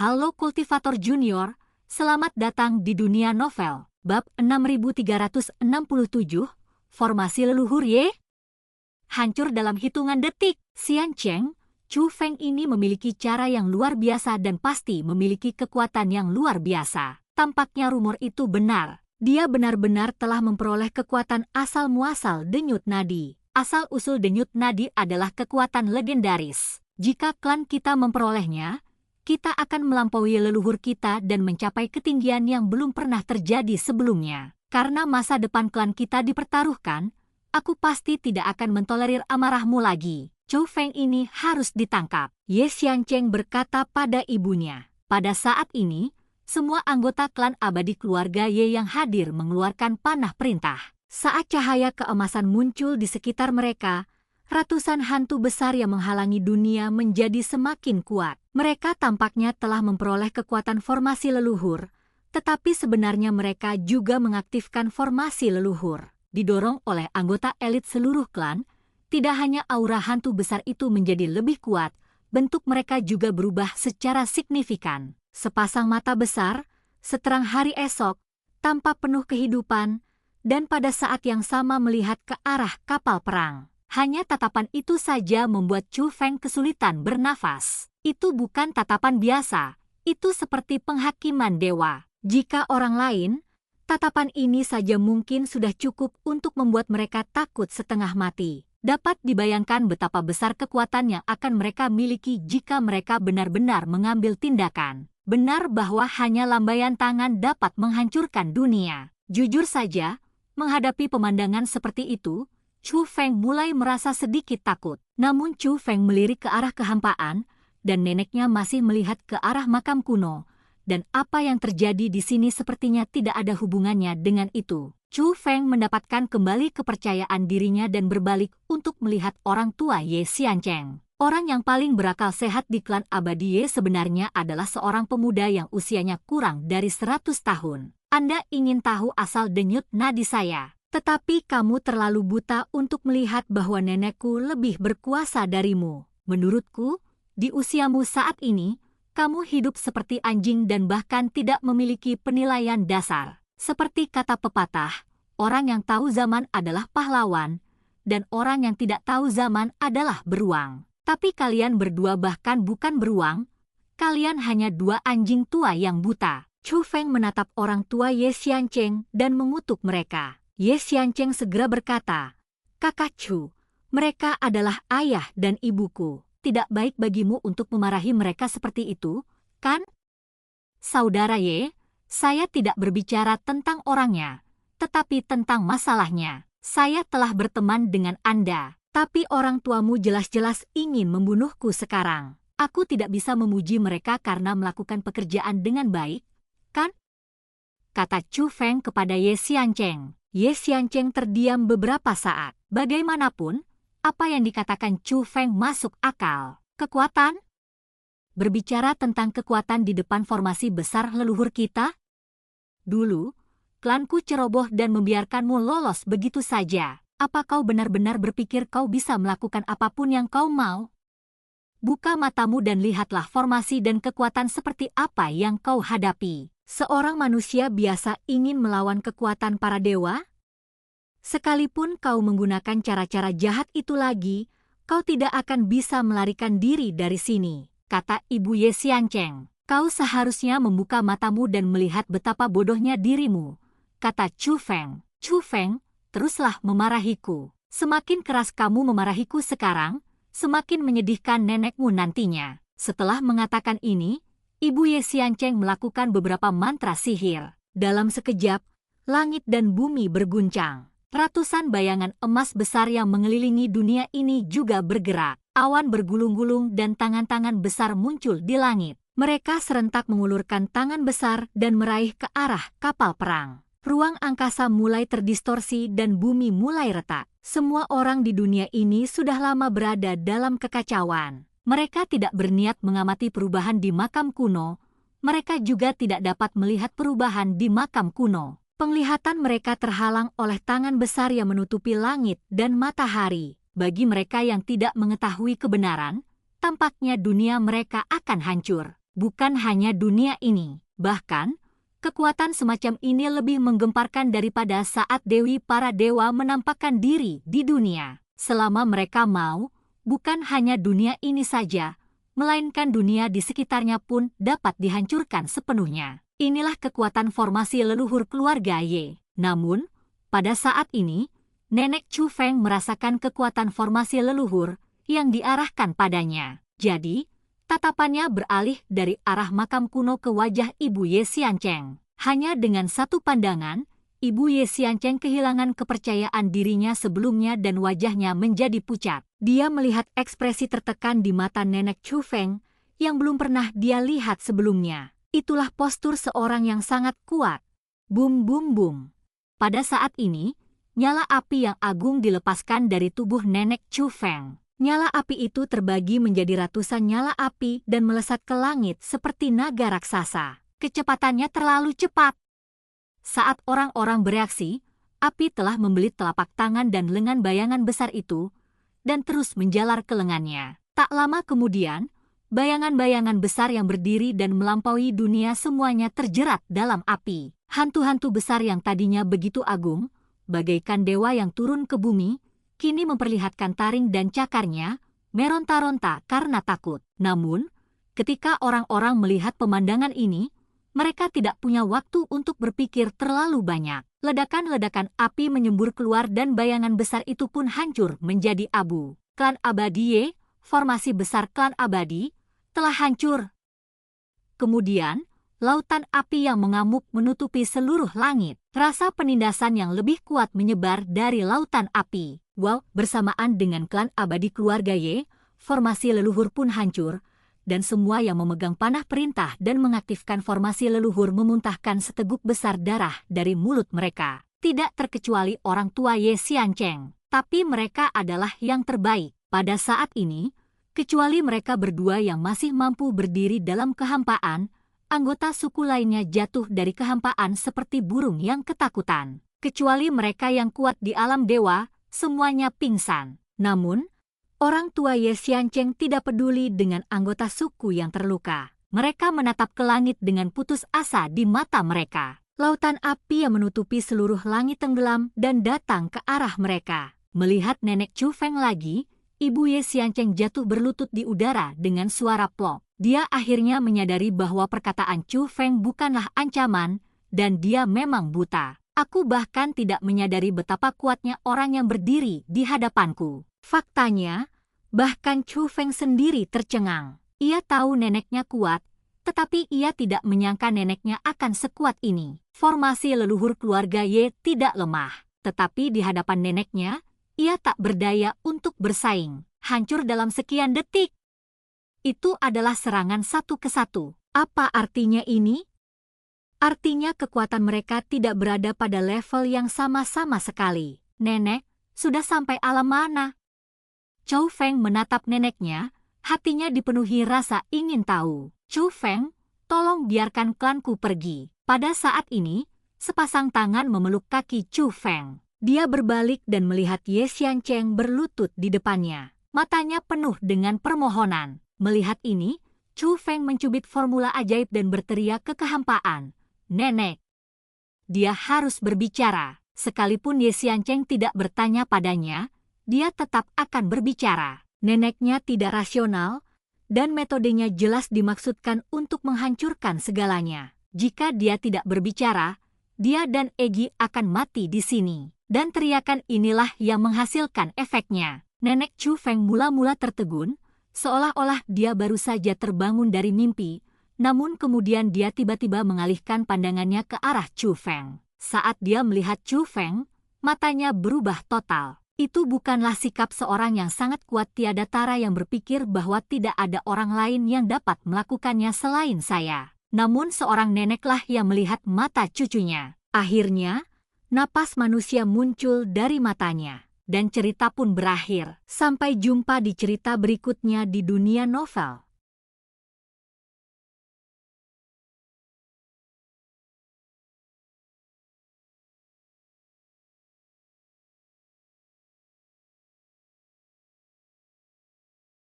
Halo Kultivator Junior, selamat datang di dunia novel. Bab 6367, Formasi Leluhur Ye. Hancur dalam hitungan detik. Xian Cheng, Chu Feng ini memiliki cara yang luar biasa dan pasti memiliki kekuatan yang luar biasa. Tampaknya rumor itu benar. Dia benar-benar telah memperoleh kekuatan asal-muasal denyut nadi. Asal-usul denyut nadi adalah kekuatan legendaris. Jika klan kita memperolehnya, kita akan melampaui leluhur kita dan mencapai ketinggian yang belum pernah terjadi sebelumnya. Karena masa depan klan kita dipertaruhkan, aku pasti tidak akan mentolerir amarahmu lagi. Chu Feng ini harus ditangkap. Ye Xiancheng berkata pada ibunya. Pada saat ini, semua anggota klan abadi keluarga Ye yang hadir mengeluarkan panah perintah. Saat cahaya keemasan muncul di sekitar mereka, ratusan hantu besar yang menghalangi dunia menjadi semakin kuat. Mereka tampaknya telah memperoleh kekuatan formasi leluhur, tetapi sebenarnya mereka juga mengaktifkan formasi leluhur. Didorong oleh anggota elit seluruh klan, tidak hanya aura hantu besar itu menjadi lebih kuat, bentuk mereka juga berubah secara signifikan. Sepasang mata besar, seterang hari esok, tampak penuh kehidupan, dan pada saat yang sama melihat ke arah kapal perang. Hanya tatapan itu saja membuat Chu Feng kesulitan bernafas. Itu bukan tatapan biasa, itu seperti penghakiman dewa. Jika orang lain, tatapan ini saja mungkin sudah cukup untuk membuat mereka takut setengah mati. Dapat dibayangkan betapa besar kekuatan yang akan mereka miliki jika mereka benar-benar mengambil tindakan. Benar bahwa hanya lambaian tangan dapat menghancurkan dunia. Jujur saja, menghadapi pemandangan seperti itu, Chu Feng mulai merasa sedikit takut. Namun Chu Feng melirik ke arah kehampaan, dan neneknya masih melihat ke arah makam kuno, dan apa yang terjadi di sini sepertinya tidak ada hubungannya dengan itu. Chu Feng mendapatkan kembali kepercayaan dirinya dan berbalik untuk melihat orang tua Ye Xiancheng. Orang yang paling berakal sehat di klan abadi Ye sebenarnya adalah seorang pemuda yang usianya kurang dari 100 tahun. Anda ingin tahu asal denyut nadi saya? Tetapi kamu terlalu buta untuk melihat bahwa nenekku lebih berkuasa darimu. Menurutku, di usiamu saat ini, kamu hidup seperti anjing dan bahkan tidak memiliki penilaian dasar. Seperti kata pepatah, orang yang tahu zaman adalah pahlawan, dan orang yang tidak tahu zaman adalah beruang. Tapi kalian berdua bahkan bukan beruang, kalian hanya dua anjing tua yang buta. Chu Feng menatap orang tua Ye Xiancheng dan mengutuk mereka. Ye Xiancheng segera berkata, "Kakak Chu, mereka adalah ayah dan ibuku. Tidak baik bagimu untuk memarahi mereka seperti itu, kan? Saudara Ye, saya tidak berbicara tentang orangnya, tetapi tentang masalahnya. Saya telah berteman dengan Anda, tapi orang tuamu jelas-jelas ingin membunuhku sekarang. Aku tidak bisa memuji mereka karena melakukan pekerjaan dengan baik, kan?" kata Chu Feng kepada Ye Xiancheng. Ye Xiancheng terdiam beberapa saat. Bagaimanapun, apa yang dikatakan Chu Feng masuk akal. Kekuatan? Berbicara tentang kekuatan di depan formasi besar leluhur kita? Dulu, klanku ceroboh dan membiarkanmu lolos begitu saja. Apa kau benar-benar berpikir kau bisa melakukan apapun yang kau mau? Buka matamu dan lihatlah formasi dan kekuatan seperti apa yang kau hadapi. Seorang manusia biasa ingin melawan kekuatan para dewa? Sekalipun kau menggunakan cara-cara jahat itu lagi, kau tidak akan bisa melarikan diri dari sini, kata Ibu Ye Xiancheng. Kau seharusnya membuka matamu dan melihat betapa bodohnya dirimu, kata Chu Feng. Chu Feng, teruslah memarahiku. Semakin keras kamu memarahiku sekarang, semakin menyedihkan nenekmu nantinya. Setelah mengatakan ini, Ibu Ye Xiancheng melakukan beberapa mantra sihir. Dalam sekejap, langit dan bumi berguncang. Ratusan bayangan emas besar yang mengelilingi dunia ini juga bergerak. Awan bergulung-gulung dan tangan-tangan besar muncul di langit. Mereka serentak mengulurkan tangan besar dan meraih ke arah kapal perang. Ruang angkasa mulai terdistorsi dan bumi mulai retak. Semua orang di dunia ini sudah lama berada dalam kekacauan. Mereka tidak berniat mengamati perubahan di makam kuno. Mereka juga tidak dapat melihat perubahan di makam kuno. Penglihatan mereka terhalang oleh tangan besar yang menutupi langit dan matahari. Bagi mereka yang tidak mengetahui kebenaran, tampaknya dunia mereka akan hancur. bukan hanya dunia ini. Bahkan, kekuatan semacam ini lebih menggemparkan daripada saat Dewi para dewa menampakkan diri di dunia. Selama mereka mau, bukan hanya dunia ini saja, melainkan dunia di sekitarnya pun dapat dihancurkan sepenuhnya. Inilah kekuatan formasi leluhur keluarga Ye. Namun, pada saat ini, Nenek Chu Feng merasakan kekuatan formasi leluhur yang diarahkan padanya. Jadi, tatapannya beralih dari arah makam kuno ke wajah Ibu Ye Xiancheng. Hanya dengan satu pandangan, Ibu Ye Xiancheng kehilangan kepercayaan dirinya sebelumnya dan wajahnya menjadi pucat. Dia melihat ekspresi tertekan di mata Nenek Chu Feng yang belum pernah dia lihat sebelumnya. Itulah postur seorang yang sangat kuat. Bum bum bum. Pada saat ini, nyala api yang agung dilepaskan dari tubuh Nenek Chu Feng. Nyala api itu terbagi menjadi ratusan nyala api dan melesat ke langit seperti naga raksasa. Kecepatannya terlalu cepat. Saat orang-orang bereaksi, api telah membelit telapak tangan dan lengan bayangan besar itu dan terus menjalar ke lengannya. Tak lama kemudian, bayangan-bayangan besar yang berdiri dan melampaui dunia semuanya terjerat dalam api. Hantu-hantu besar yang tadinya begitu agung, bagaikan dewa yang turun ke bumi, kini memperlihatkan taring dan cakarnya, meronta-ronta karena takut. Namun, ketika orang-orang melihat pemandangan ini, mereka tidak punya waktu untuk berpikir terlalu banyak. Ledakan-ledakan api menyembur keluar dan bayangan besar itu pun hancur menjadi abu. Klan Abadi Ye, formasi besar klan Abadi, telah hancur. Kemudian, lautan api yang mengamuk menutupi seluruh langit. Rasa penindasan yang lebih kuat menyebar dari lautan api. Wow, bersamaan dengan klan Abadi keluarga Ye, formasi leluhur pun hancur, dan semua yang memegang panah perintah dan mengaktifkan formasi leluhur memuntahkan seteguk besar darah dari mulut mereka. Tidak terkecuali orang tua Ye Xiancheng, tapi mereka adalah yang terbaik. Pada saat ini, kecuali mereka berdua yang masih mampu berdiri dalam kehampaan, anggota suku lainnya jatuh dari kehampaan seperti burung yang ketakutan. Kecuali mereka yang kuat di alam dewa, semuanya pingsan. Namun, orang tua Ye Xiancheng tidak peduli dengan anggota suku yang terluka. Mereka menatap ke langit dengan putus asa di mata mereka. Lautan api yang menutupi seluruh langit tenggelam dan datang ke arah mereka. Melihat Nenek Chu Feng lagi, Ibu Ye Xiancheng jatuh berlutut di udara dengan suara plop. Dia akhirnya menyadari bahwa perkataan Chu Feng bukanlah ancaman, dan dia memang buta. Aku bahkan tidak menyadari betapa kuatnya orang yang berdiri di hadapanku. Faktanya, bahkan Chu Feng sendiri tercengang. Ia tahu neneknya kuat, tetapi ia tidak menyangka neneknya akan sekuat ini. Formasi leluhur keluarga Ye tidak lemah, tetapi di hadapan neneknya, ia tak berdaya untuk bersaing. Hancur dalam sekian detik. Itu adalah serangan satu ke satu. Apa artinya ini? Artinya kekuatan mereka tidak berada pada level yang sama-sama sekali. Nenek, sudah sampai alam mana? Chu Feng menatap neneknya, hatinya dipenuhi rasa ingin tahu. Chu Feng, tolong biarkan klanku pergi. Pada saat ini, sepasang tangan memeluk kaki Chu Feng. Dia berbalik dan melihat Ye Xiancheng berlutut di depannya. Matanya penuh dengan permohonan. Melihat ini, Chu Feng mencubit formula ajaib dan berteriak ke kehampaan. Nenek! Dia harus berbicara. Sekalipun Ye Xiancheng tidak bertanya padanya, dia tetap akan berbicara. Neneknya tidak rasional, dan metodenya jelas dimaksudkan untuk menghancurkan segalanya. Jika dia tidak berbicara, dia dan Egi akan mati di sini. Dan teriakan inilah yang menghasilkan efeknya. Nenek Chu Feng mula-mula tertegun, seolah-olah dia baru saja terbangun dari mimpi, namun kemudian dia tiba-tiba mengalihkan pandangannya ke arah Chu Feng. Saat dia melihat Chu Feng, matanya berubah total. Itu bukanlah sikap seorang yang sangat kuat tiada tara yang berpikir bahwa tidak ada orang lain yang dapat melakukannya selain saya. Namun seorang neneklah yang melihat mata cucunya. Akhirnya, napas manusia muncul dari matanya, dan cerita pun berakhir. Sampai jumpa di cerita berikutnya di dunia novel.